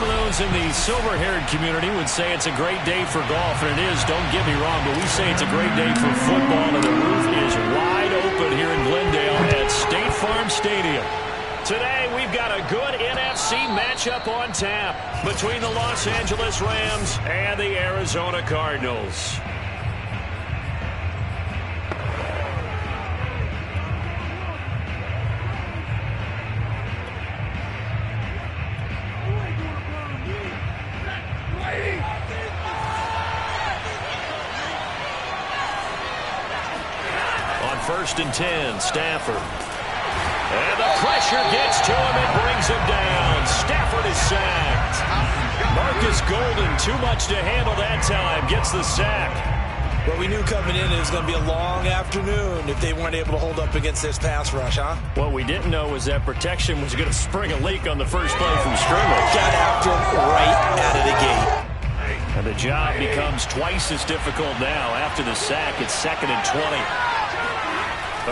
Some of those in the silver-haired community would say it's a great day for golf, and it is, don't get me wrong, but we say it's a great day for football, and the roof is wide open here in Glendale at State Farm Stadium. Today, we've got a good NFC matchup on tap between the Los Angeles Rams and the Arizona Cardinals. On 1st and 10, Stafford. And the pressure gets to him and brings him down. Stafford is sacked. Marcus Golden, too much to handle that time, gets the sack. Well, we knew coming in it was going to be a long afternoon if they weren't able to hold up against this pass rush, huh? What we didn't know was that protection was going to spring a leak on the first play from scrimmage. Got after him right out of the gate. And the job becomes twice as difficult now. After the sack, it's 2nd and 20.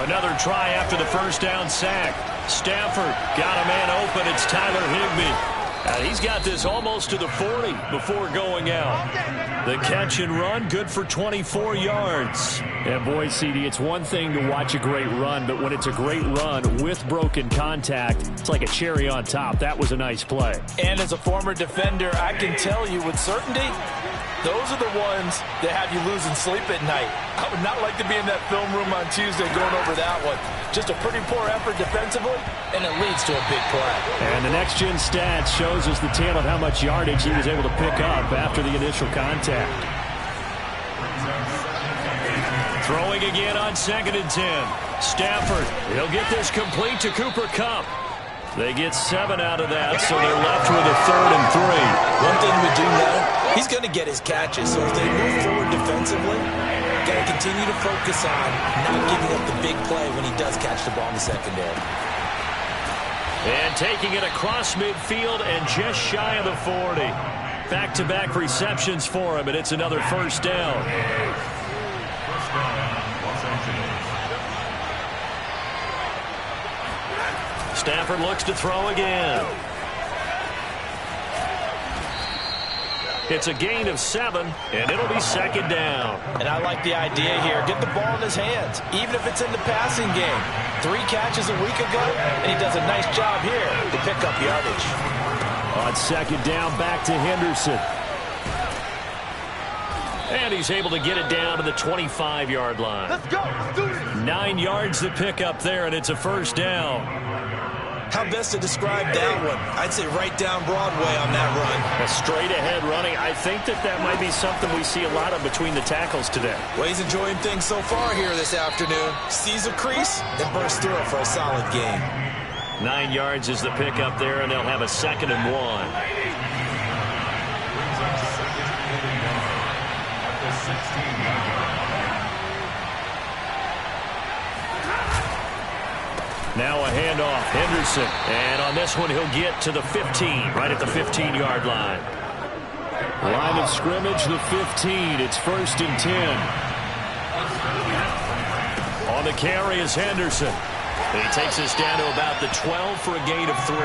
Another try after the first down sack. Stafford got a man open. It's Tyler Higbee. He's got this almost to the 40 before going out. The catch and run, good for 24 yards. And boy, CD, it's one thing to watch a great run, but when it's a great run with broken contact, it's like a cherry on top. That was a nice play. And as a former defender, I can tell you with certainty, those are the ones that have you losing sleep at night. I would not like to be in that film room on Tuesday going over that one. Just a pretty poor effort defensively, and it leads to a big play. And the next-gen stats shows us the tale of how much yardage he was able to pick up after the initial contact. Throwing again on 2nd and 10. Stafford, he'll get this complete to Cooper Kupp. They get 7 out of that, so they're left with a 3rd and 3. One thing we do know, he's going to get his catches, so if they move forward defensively, got to continue to focus on not giving up the big play when he does catch the ball in the secondary. And taking it across midfield and just shy of the 40. Back-to-back receptions for him, and it's another first down. Stafford looks to throw again. It's a gain of 7, and it'll be 2nd down. And I like the idea here. Get the ball in his hands, even if it's in the passing game. 3 catches a week ago, and he does a nice job here to pick up yardage. On 2nd down, back to Henderson. And he's able to get it down to the 25-yard line. Let's go. Let's do it. 9 yards to pick up there, and it's a first down. How best to describe that one? I'd say right down Broadway on that run. A straight-ahead running. I think that might be something we see a lot of between the tackles today. Well, he's enjoying things so far here this afternoon. Sees a crease and bursts through it for a solid gain. 9 yards is the pickup there, and they'll have a 2nd and 1. Now a handoff, Henderson. And on this one, he'll get to the 15, right at the 15-yard line. Line of scrimmage, the 15. It's 1st and 10. On the carry is Henderson. He takes us down to about the 12 for a gain of 3.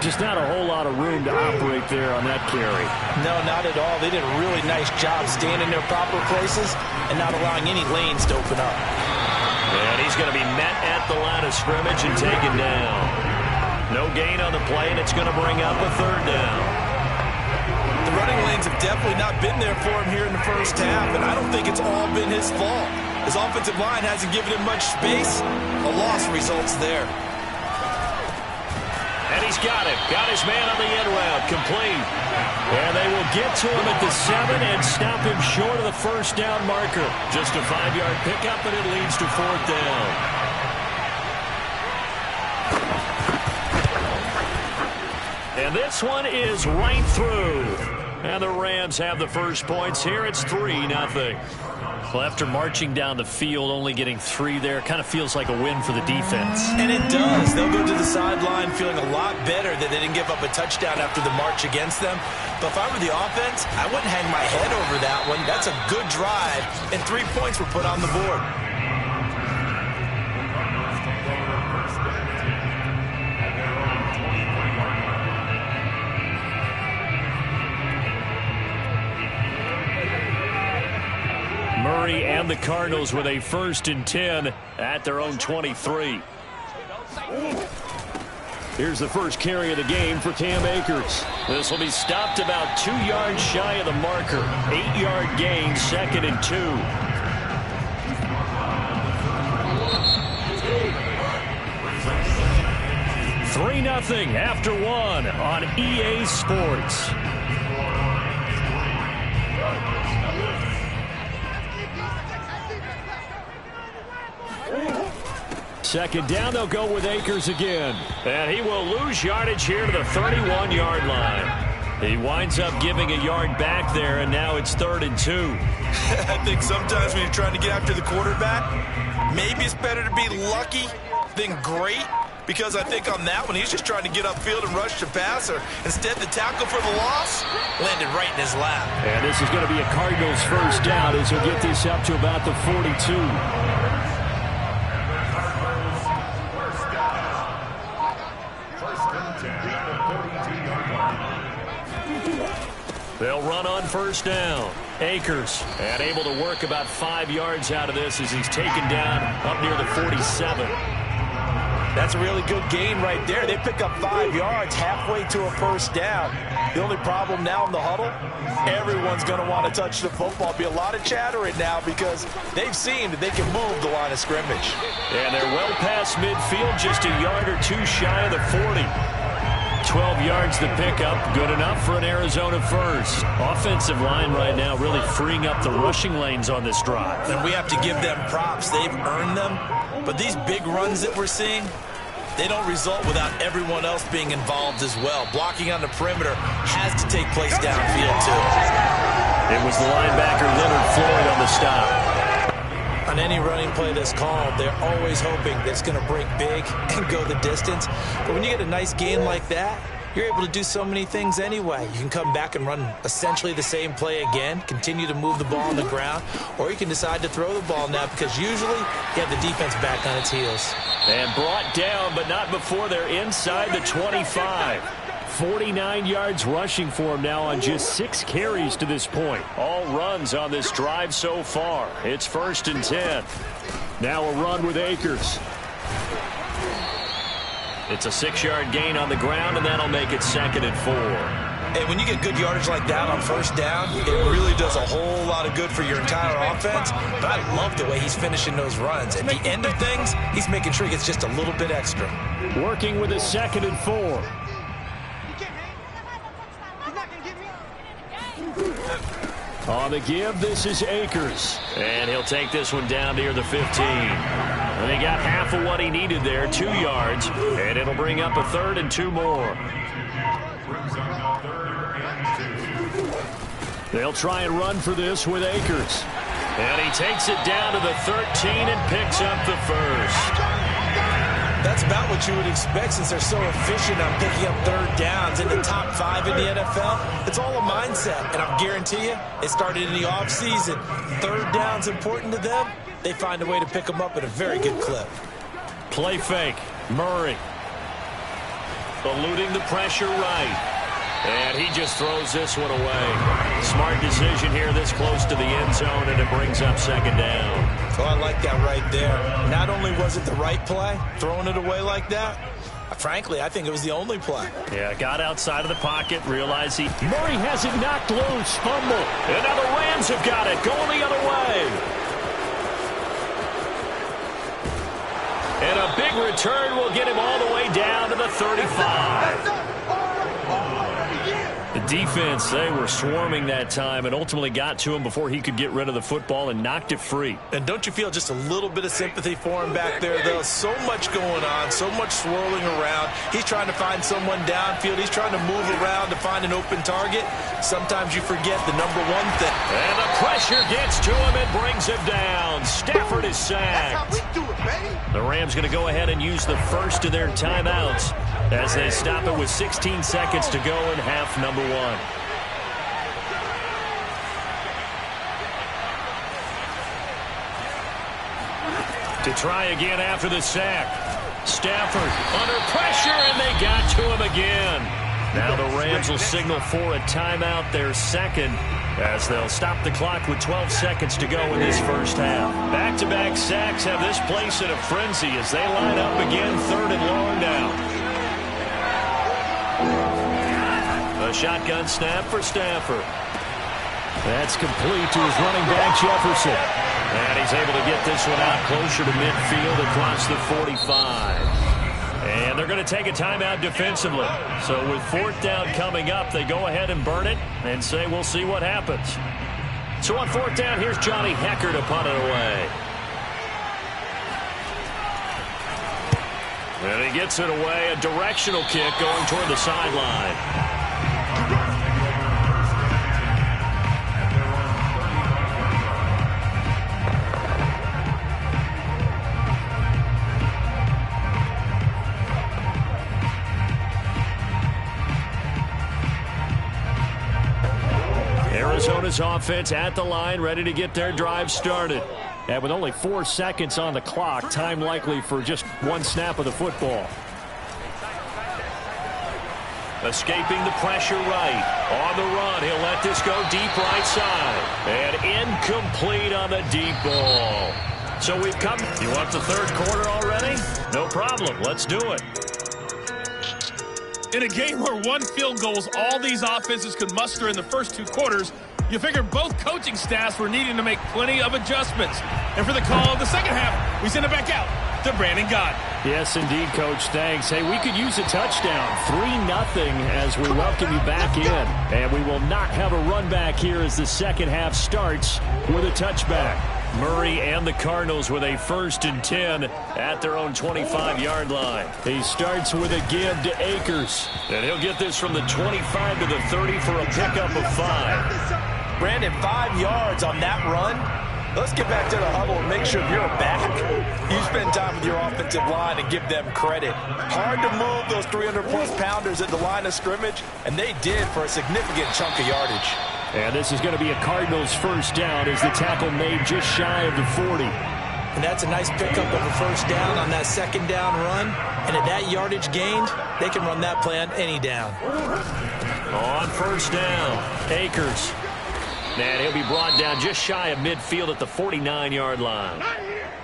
Just not a whole lot of room to operate there on that carry. No, not at all. They did a really nice job staying in their proper places and not allowing any lanes to open up. And he's going to be met at the line of scrimmage and taken down. No gain on the play, and it's going to bring up a 3rd down. The running lanes have definitely not been there for him here in the first half, and I don't think it's all been his fault. His offensive line hasn't given him much space. A loss results there. And he's got it. Got his man on the end route. Complete. And they will get to him at the 7 and stop him short of the first down marker. Just a 5-yard pickup, and it leads to 4th down. And this one is right through. And the Rams have the first points here. It's 3-0. Well, after marching down the field, only getting 3 there, kind of feels like a win for the defense. And it does. They'll go to the sideline feeling a lot better that they didn't give up a touchdown after the march against them. But if I were the offense, I wouldn't hang my head over that one. That's a good drive, and 3 points were put on the board. 30, and the Cardinals with a 1st and 10 at their own 23. Here's the first carry of the game for Cam Akers. This will be stopped about 2 yards shy of the marker. 8-yard gain, 2nd and 2. 3-0 after 1 on EA Sports. Second down, they'll go with Akers again. And he will lose yardage here to the 31-yard line. He winds up giving a yard back there, and now it's 3rd and 2. I think sometimes when you're trying to get after the quarterback, maybe it's better to be lucky than great. Because I think on that one, he's just trying to get upfield and rush the passer. Instead, the tackle for the loss landed right in his lap. And this is going to be a Cardinals 1st down as he'll get this up to about the 42. They'll run on 1st down. Akers, and able to work about 5 yards out of this as he's taken down up near the 47. That's a really good gain right there. They pick up 5 yards halfway to a 1st down. The only problem now in the huddle, everyone's going to want to touch the football. Be a lot of chattering now because they've seen that they can move the line of scrimmage. And they're well past midfield, just a yard or 2 shy of the 40. 12 yards the pickup, good enough for an Arizona 1st. Offensive line right now really freeing up the rushing lanes on this drive. And we have to give them props. They've earned them. But these big runs that we're seeing, they don't result without everyone else being involved as well. Blocking on the perimeter has to take place downfield, too. It was the linebacker Leonard Floyd on the stop. On any running play that's called, they're always hoping that it's going to break big and go the distance. But when you get a nice gain like that, you're able to do so many things anyway. You can come back and run essentially the same play again, continue to move the ball on the ground, or you can decide to throw the ball now because usually you have the defense back on its heels. And brought down, but not before they're inside the 25. 49 yards rushing for him now on just 6 carries to this point. All runs on this drive so far. It's 1st and 10. Now a run with Akers. It's a 6-yard gain on the ground, and that'll make it 2nd and 4. And when you get good yardage like that on 1st down, it really does a whole lot of good for your entire offense. But I love the way he's finishing those runs. At the end of things, he's making sure he gets just a little bit extra. Working with a 2nd and 4. On the give, this is Akers. And he'll take this one down near the 15. And he got half of what he needed there, 2 yards. And it'll bring up a 3rd and 2 more. They'll try and run for this with Akers. And he takes it down to the 13 and picks up the 1st. That's about what you would expect since they're so efficient on picking up 3rd downs in the top 5 in the NFL. It's all a mindset, and I guarantee you, it started in the offseason. 3rd down's important to them. They find a way to pick them up at a very good clip. Play fake. Murray. Eluding the pressure right. And he just throws this one away. Smart decision here this close to the end zone, and it brings up 2nd down. Oh, I like that right there. Not only was it the right play, throwing it away like that, frankly, I think it was the only play. Yeah, got outside of the pocket, realized Murray has it knocked loose, fumble. And now the Rams have got it, going the other way. And a big return will get him all the way down to the 35. The defense, they were swarming that time and ultimately got to him before he could get rid of the football and knocked it free. And don't you feel just a little bit of sympathy for him back there, though? So much going on, so much swirling around. He's trying to find someone downfield. He's trying to move around to find an open target. Sometimes you forget the number one thing. And the pressure gets to him and brings him down. Stafford is sacked. That's how we do it, baby. The Rams going to go ahead and use the first of their timeouts as they stop it with 16 seconds to go in half number 1. To try again after the sack. Stafford under pressure, and they got to him again. Now the Rams will signal for a timeout, their second, as they'll stop the clock with 12 seconds to go in this first half. Back-to-back sacks have this place in a frenzy as they line up again, 3rd and long now. A shotgun snap for Stafford. That's complete to his running back, Jefferson. And he's able to get this one out closer to midfield across the 45. And they're going to take a timeout defensively. So with 4th down coming up, they go ahead and burn it and say we'll see what happens. So on 4th down, here's Johnny Hecker to punt it away. And he gets it away, a directional kick going toward the sideline. Arizona's offense at the line, ready to get their drive started. And with only 4 seconds on the clock, time likely for just one snap of the football. Escaping the pressure right. On the run, he'll let this go deep right side. And incomplete on the deep ball. So we've come. You want the 3rd quarter already? No problem. Let's do it. In a game where one field goal is all these offenses could muster in the first 2 quarters, you figure both coaching staffs were needing to make plenty of adjustments. And for the call of the second half, we send it back out to Brandon Gott. Yes, indeed, Coach. Thanks. Hey, we could use a touchdown. 3-0 as we welcome you back in. And we will not have a run back here as the second half starts with a touchback. Murray and the Cardinals with a 1st and 10 at their own 25-yard line. He starts with a give to Akers. And he'll get this from the 25 to the 30 for a pickup of 5. Brandon, 5 yards on that run. Let's get back to the huddle and make sure you're back. You spend time with your offensive line and give them credit. Hard to move those 300-plus pounders at the line of scrimmage, and they did for a significant chunk of yardage. And this is going to be a Cardinals 1st down as the tackle made just shy of the 40. And that's a nice pickup of a 1st down on that 2nd down run. And at that yardage gained, they can run that play on any down. On 1st down, Akers. And he'll be brought down just shy of midfield at the 49-yard line.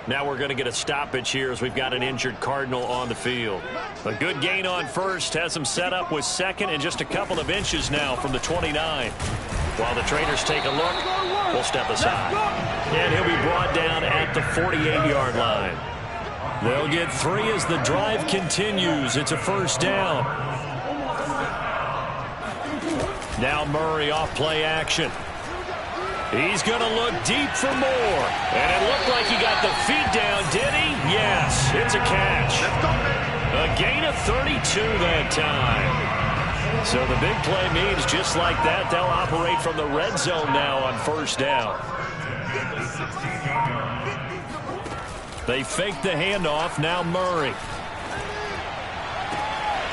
Now we're going to get a stoppage here as we've got an injured Cardinal on the field. A good gain on 1st has him set up with 2nd and just a couple of inches now from the 29. While the trainers take a look, we'll step aside. And he'll be brought down at the 48-yard line. They'll get 3 as the drive continues. It's a 1st down. Now Murray off play action. He's going to look deep for more. And it looked like he got the feet down, did he? Yes, it's a catch. A gain of 32 that time. So the big play means just like that, they'll operate from the red zone now on 1st down. They fake the handoff, now Murray.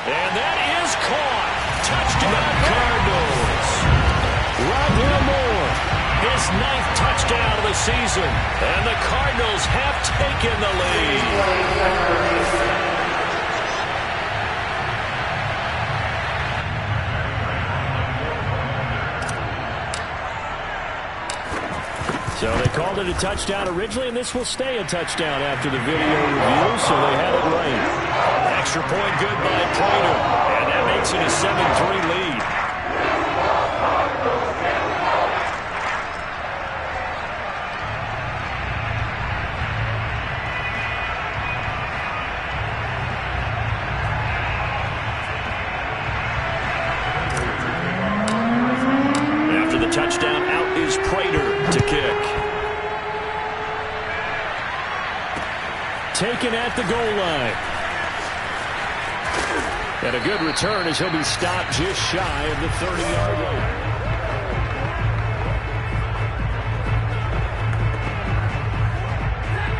And that is caught. Touchdown Cardinals. Rondale Moore, his 9th touchdown of the season. And the Cardinals have taken the lead. So they called it a touchdown originally, and this will stay a touchdown after the video review, so they had it right. Extra point good by Prater, and that makes it a 7-3 lead. After the touchdown, out is Prater to kick. Taken at the goal line. And a good return as he'll be stopped just shy of the 30-yard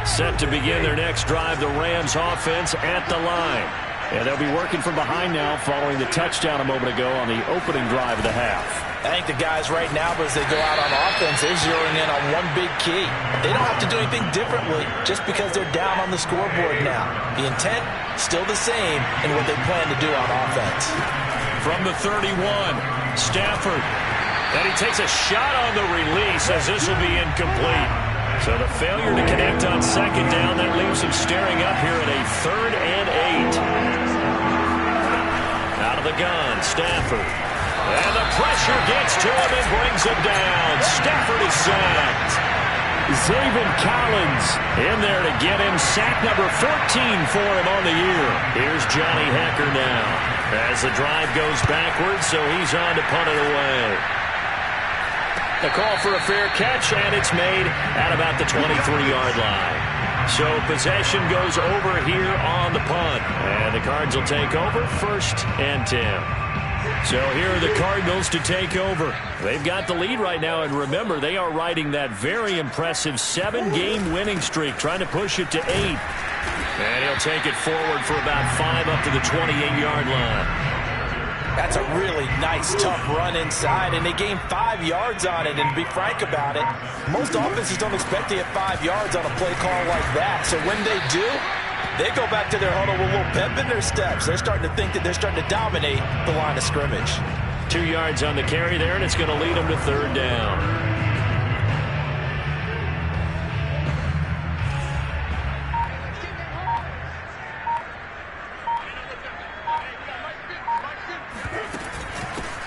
line. Set to begin their next drive, the Rams offense at the line. And they'll be working from behind now following the touchdown a moment ago on the opening drive of the half. I think the guys right now, as they go out on offense, they're zeroing in on one big key. They don't have to do anything differently just because they're down on the scoreboard now. The intent, still the same in what they plan to do on offense. from the 31. Stafford. And he takes a shot on the release as this will be incomplete. So the failure to connect on second down, that leaves him staring up here at a 3rd and 8. Out of the gun, Stafford. And the pressure gets to him and brings him down. Stafford is sacked. Zaven Collins in there to get him. Sack number 14 for him on the year. Here's Johnny Hecker now as the drive goes backwards, so he's on to punt it away. A call for a fair catch, and it's made at about the 23-yard line. So possession goes over here on the punt, and the Cards will take over 1st and 10. So here are the Cardinals to take over. They've got the lead right now, and remember, they are riding that very impressive 7-game winning streak, trying to push it to 8. And he'll take it forward for about 5 up to the 28-yard line. That's a really nice, tough run inside, and they gained 5 yards on it. And to be frank about it, most offenses don't expect to get 5 yards on a play call like that. So when they do, they go back to their huddle with a little pep in their steps. They're starting to think that they're starting to dominate the line of scrimmage. 2 yards on the carry there, and it's going to lead them to 3rd down.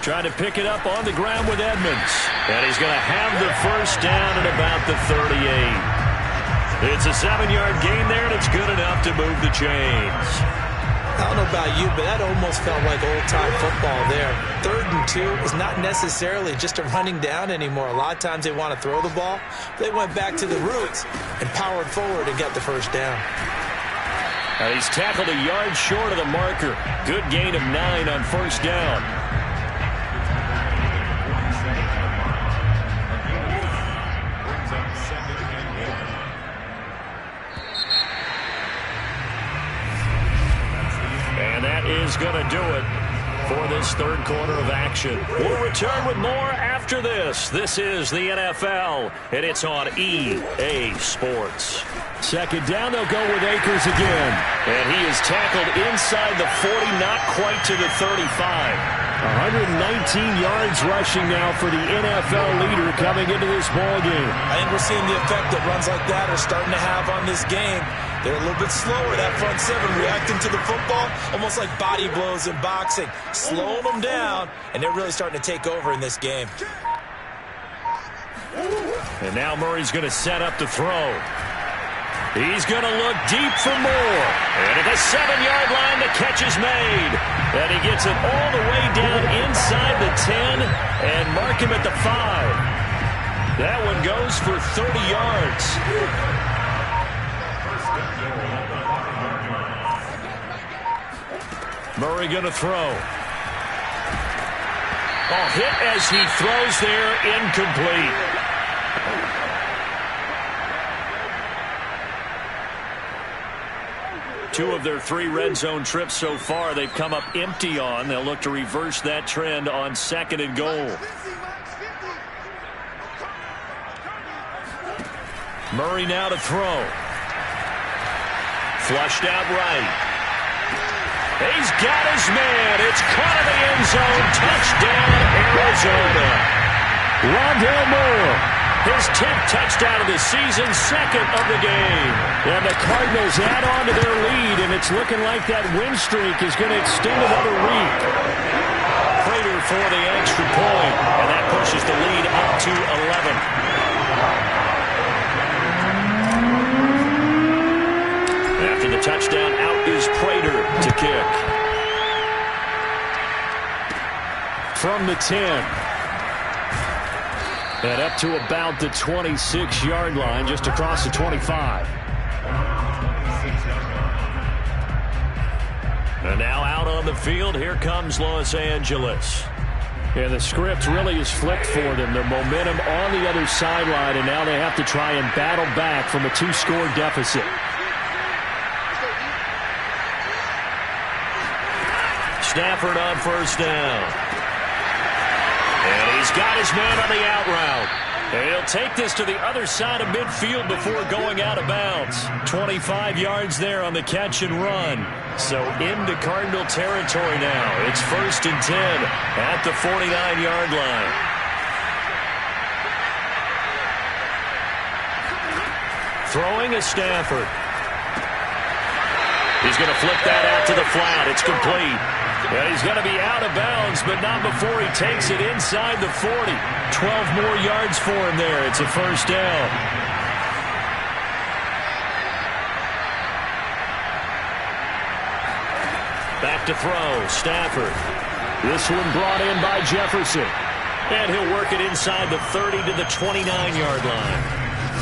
Trying to pick it up on the ground with Edmonds. And he's going to have the 1st down at about the 38. It's a 7-yard gain there, and it's good enough to move the chains. I don't know about you, but that almost felt like old-time football there. 3rd and 2 is not necessarily just a running down anymore. A lot of times they want to throw the ball. They went back to the roots and powered forward and got the 1st down. Now he's tackled a yard short of the marker. Good gain of 9 on 1st down. Is going to do it for this 3rd quarter of action. We'll return with more after this. This is the NFL, and it's on EA Sports. 2nd down, they'll go with Akers again. And he is tackled inside the 40, not quite to the 35. 119 yards rushing now for the NFL leader coming into this ballgame. I think we're seeing the effect that runs like that are starting to have on this game. They're a little bit slower, that front 7, reacting to the football, almost like body blows in boxing. Slowing them down, and they're really starting to take over in this game. And now Murray's going to set up to throw. He's going to look deep for more. And at the 7-yard line, the catch is made. And he gets it all the way down inside the 10 and mark him at the 5. That one goes for 30 yards. Murray going to throw. Ball hit as he throws there, incomplete. Two of their 3 red zone trips so far, they've come up empty on. They'll look to reverse that trend on 2nd and goal. Murray now to throw. Flushed out right. He's got his man. It's caught in the end zone. Touchdown, Arizona. Rondale Moore, his 10th touchdown of the season, 2nd of the game. And the Cardinals add on to their lead, and it's looking like that win streak is going to extend another week. Prater for the extra point, and that pushes the lead up to 11. After the touchdown, out is Prater to kick. From the 10. And up to about the 26-yard line, just across the 25. And now out on the field, here comes Los Angeles. And the script really is flipped for them. Their momentum on the other sideline, and now they have to try and battle back from a 2-score deficit. Stafford on 1st down. And he's got his man on the out route. And he'll take this to the other side of midfield before going out of bounds. 25 yards there on the catch and run. So into Cardinal territory now. It's 1st and 10 at the 49-yard line. Throwing is Stafford. He's going to flip that out to the flat. It's complete. And he's going to be out of bounds, but not before he takes it inside the 40. 12 more yards for him there. It's a 1st down. Back to throw. Stafford. This one brought in by Jefferson. And he'll work it inside the 30 to the 29-yard line.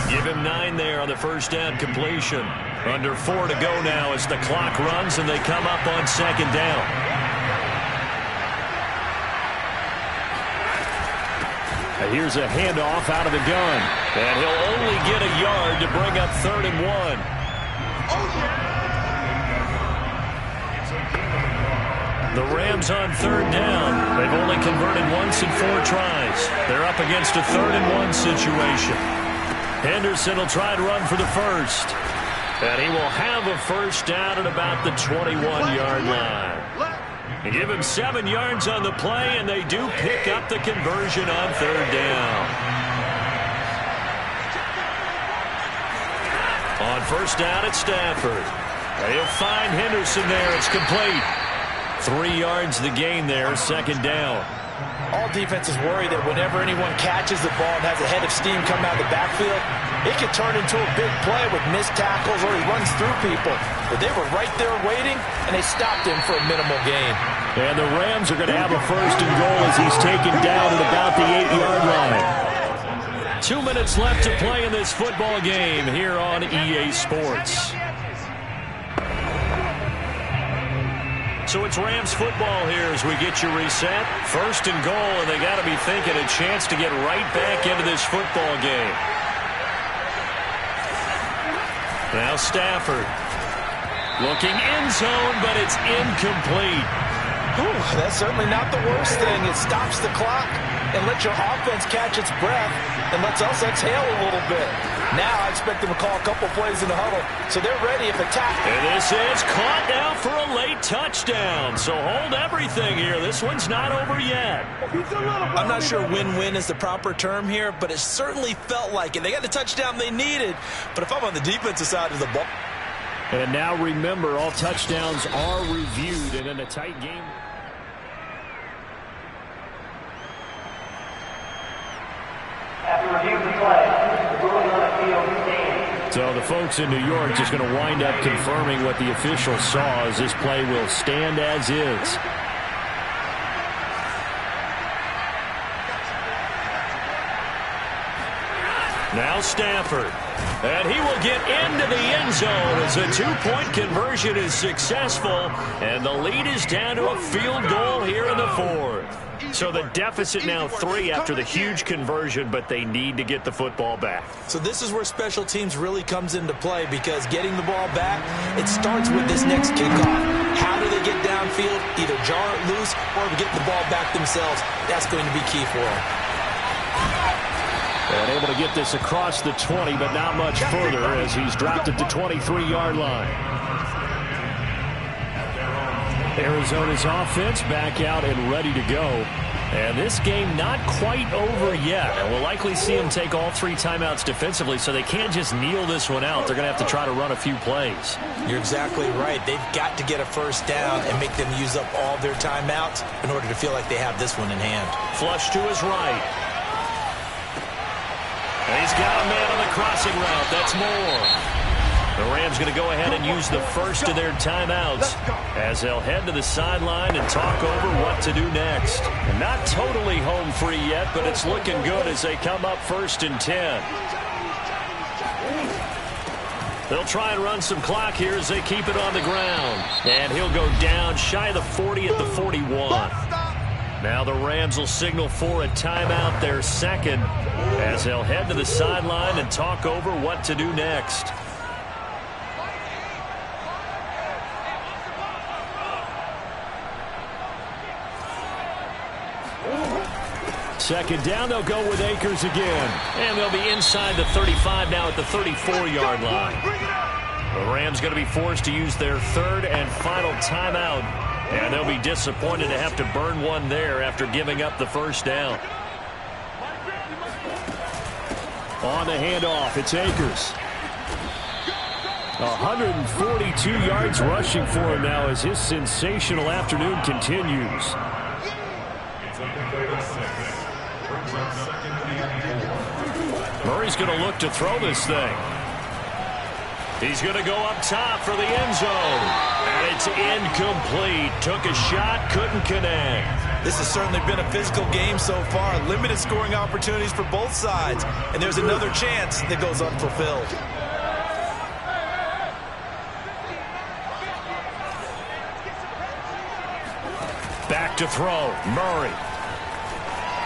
Give him 9 there on the 1st down completion. Under 4 to go now as the clock runs and they come up on 2nd down. And here's a handoff out of the gun. And he'll only get a yard to bring up 3rd and 1. The Rams on 3rd down. They've only converted once in 4 tries. They're up against a 3rd and 1 situation. Henderson will try to run for the first. And he will have a 1st down at about the 21-yard line. They give him 7 yards on the play, and they do pick up the conversion on 3rd down. On 1st down, it's Stafford. They'll find Henderson there. It's complete. 3 yards the gain there, 2nd down. All defenses worry that whenever anyone catches the ball and has a head of steam coming out of the backfield, it can turn into a big play with missed tackles or he runs through people. But they were right there waiting, and they stopped him for a minimal gain. And the Rams are going to have a 1st and goal as he's taken down at about the 8-yard line. 2 minutes left to play in this football game here on EA Sports. So it's Rams football here as we get you reset. 1st and goal, and they got to be thinking a chance to get right back into this football game. Now Stafford. Looking end zone, but it's incomplete. Whew, that's certainly not the worst thing. It stops the clock and lets your offense catch its breath and lets us exhale a little bit. Now I expect them to call a couple plays in the huddle, so they're ready if attacked. And this is caught now for a late touchdown. So hold everything here. This one's not over yet. I'm not sure win-win is the proper term here, but it certainly felt like it. They got the touchdown they needed, but if I'm on the defensive side of the ball. And now remember, all touchdowns are reviewed, and in a tight game. After review the play, the ruling on the field stands. So the folks in New York just going to wind up confirming what the officials saw as this play will stand as is. Now Stafford. And he will get into the end zone as a 2-point conversion is successful. And the lead is down to a field goal here in the 4th. So the deficit now 3 after the huge conversion, but they need to get the football back. So this is where special teams really comes into play, because getting the ball back, it starts with this next kickoff. How do they get downfield? Either jar it loose or get the ball back themselves. That's going to be key for them. And able to get this across the 20, but not much further as he's dropped it to 23-yard line. Arizona's offense back out and ready to go. And this game not quite over yet. And we'll likely see them take all 3 timeouts defensively, so they can't just kneel this one out. They're going to have to try to run a few plays. You're exactly right. They've got to get a 1st down and make them use up all their timeouts in order to feel like they have this one in hand. Flush to his right. And he's got a man on the crossing route. That's more. The Rams going to go ahead and use the first of their timeouts as they'll head to the sideline and talk over what to do next. And not totally home free yet, but it's looking good as they come up 1st and 10. They'll try and run some clock here as they keep it on the ground. And he'll go down shy of the 40 at the 41. Now the Rams will signal for a timeout, their 2nd, as they'll head to the sideline and talk over what to do next. Second down, they'll go with Akers again. And they'll be inside the 35 now at the 34-yard line. The Rams going to be forced to use their third and final timeout. And they'll be disappointed to have to burn one there after giving up the first down. On the handoff, it's Akers. 142 yards rushing for him now as his sensational afternoon continues. Murray's going to look to throw this thing. He's going to go up top for the end zone. And it's incomplete. Took a shot, couldn't connect. This has certainly been a physical game so far. Limited scoring opportunities for both sides. And there's another chance that goes unfulfilled. Back to throw. Murray.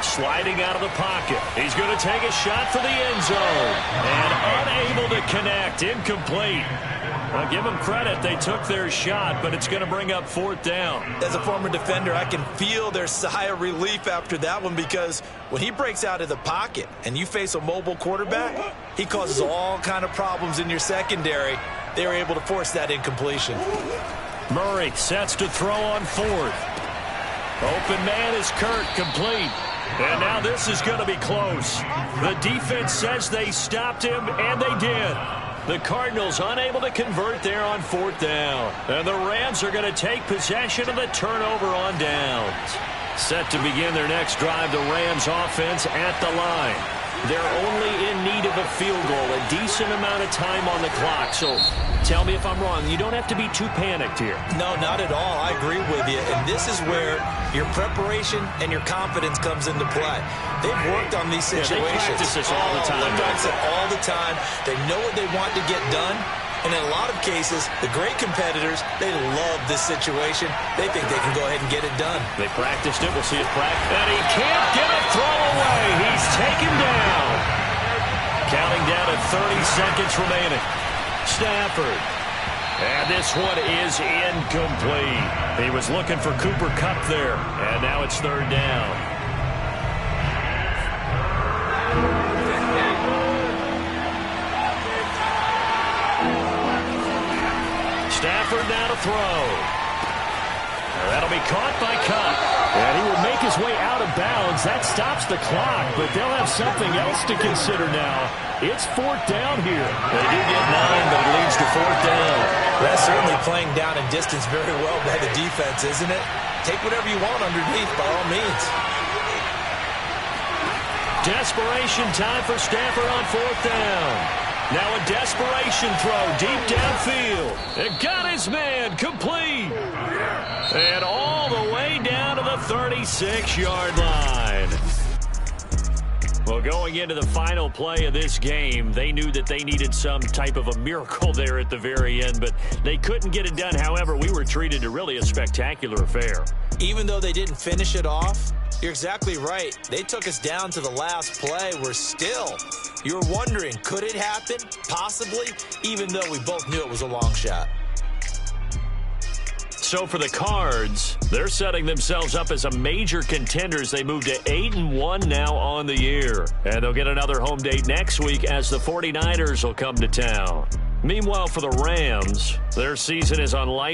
Sliding out of the pocket. He's going to take a shot for the end zone. And unable to connect. Incomplete. Well, give them credit. They took their shot, but it's going to bring up fourth down. As a former defender, I can feel their sigh of relief after that one, because when he breaks out of the pocket and you face a mobile quarterback, he causes all kind of problems in your secondary. They were able to force that incompletion. Murray sets to throw on fourth. Open man is Kirk, complete. And now this is going to be close. The defense says they stopped him, and they did. The Cardinals unable to convert there on fourth down. And the Rams are going to take possession of the turnover on downs. Set to begin their next drive, the Rams offense at the line. They're only in need of a field goal, a decent amount of time on the clock. So tell me if I'm wrong. You don't have to be too panicked here. No, not at all. I agree with you. And this is where your preparation and your confidence comes into play. They've worked on these situations. They practice this all the time. All the time. They know what they want to get done. And in a lot of cases, the great competitors, they love this situation. They think they can go ahead and get it done. They practiced it. We'll see it practice. And he can't get a throw away. He's taken down. Counting down at 30 seconds remaining. Stafford. And this one is incomplete. He was looking for Cooper Kupp there. And now it's third down. Stafford now to throw. That'll be caught by Kupp. And he will make his way out of bounds. That stops the clock, but they'll have something else to consider now. It's fourth down here. They do get 9, but it leads to fourth down. That's certainly playing down in distance very well by the defense, isn't it? Take whatever you want underneath, by all means. Desperation time for Stafford on fourth down. Now a desperation throw deep downfield. It got his man complete. And all the way down to the 36-yard line. Well, going into the final play of this game, they knew that they needed some type of a miracle there at the very end, but they couldn't get it done. However, we were treated to really a spectacular affair. Even though they didn't finish it off, you're exactly right. They took us down to the last play. You're wondering, could it happen? Possibly, even though we both knew it was a long shot. So for the Cards, they're setting themselves up as a major contenders. They move to 8-1 now on the year. And they'll get another home date next week as the 49ers will come to town. Meanwhile, for the Rams, their season is unlikely.